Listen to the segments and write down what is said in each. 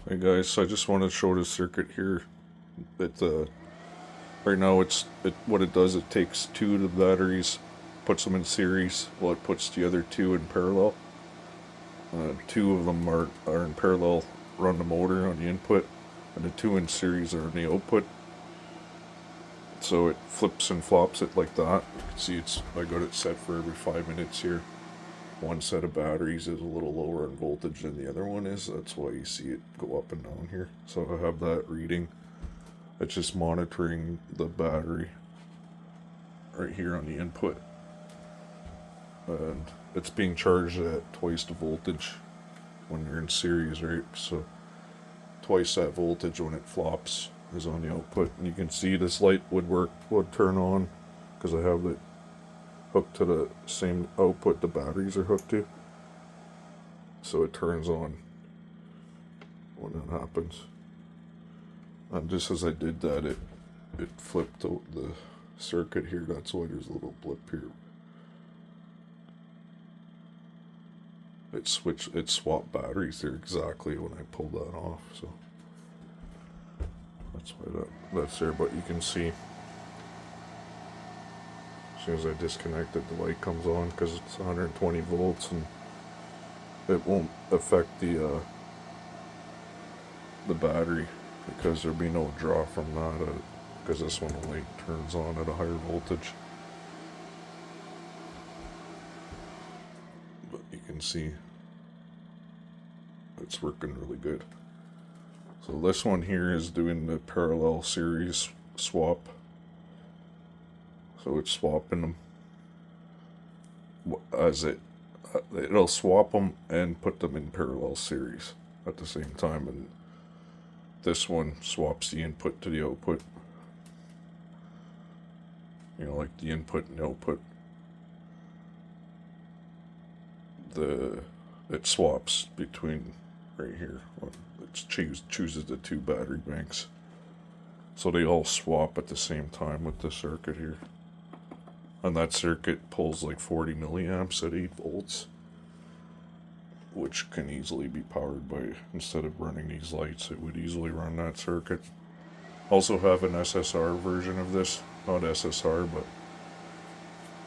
Hey guys, so I just want to show the circuit here. It right now what it does. It takes two of the batteries, puts them in series. Well, it puts the other two in parallel. Two of them are in parallel, run the motor on the input, and the two in series are on the output. So it flips and flops it like that. You can see I got it set for every 5 minutes here. One set of batteries is a little lower in voltage than the other one is. That's why you see it go up and down here. So I have that reading. It's just monitoring the battery right here on the input. And it's being charged at twice the voltage when you're in series, right? So twice that voltage when it flops is on the output. And you can see this light would turn on because I have it hooked to the same output the batteries are hooked to. So it turns on when that happens. And just as I did that, it flipped out the circuit here. That's why there's a little blip here. It swapped batteries there exactly when I pulled that off. So that's why that's there. But you can see as soon as I disconnect it, the light comes on because it's 120 volts, and it won't affect the battery because there'll be no draw from that because this one only turns on at a higher voltage. But you can see it's working really good. So this one here is doing the parallel series swap. So it's swapping them as it'll swap them and put them in parallel series at the same time, and this one swaps the input to the output. You know, like the input and output. It swaps between right here. It chooses the two battery banks, so they all swap at the same time with the circuit here. And that circuit pulls like 40 milliamps at 8 volts, which can easily be powered by, instead of running these lights, it would easily run that circuit. Also have an SSR version of this, not SSR, but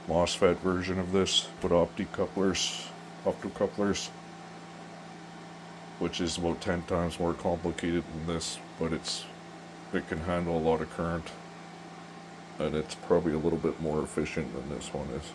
MOSFET version of this with optocouplers, which is about 10 times more complicated than this, but it can handle a lot of current, and it's probably a little bit more efficient than this one is.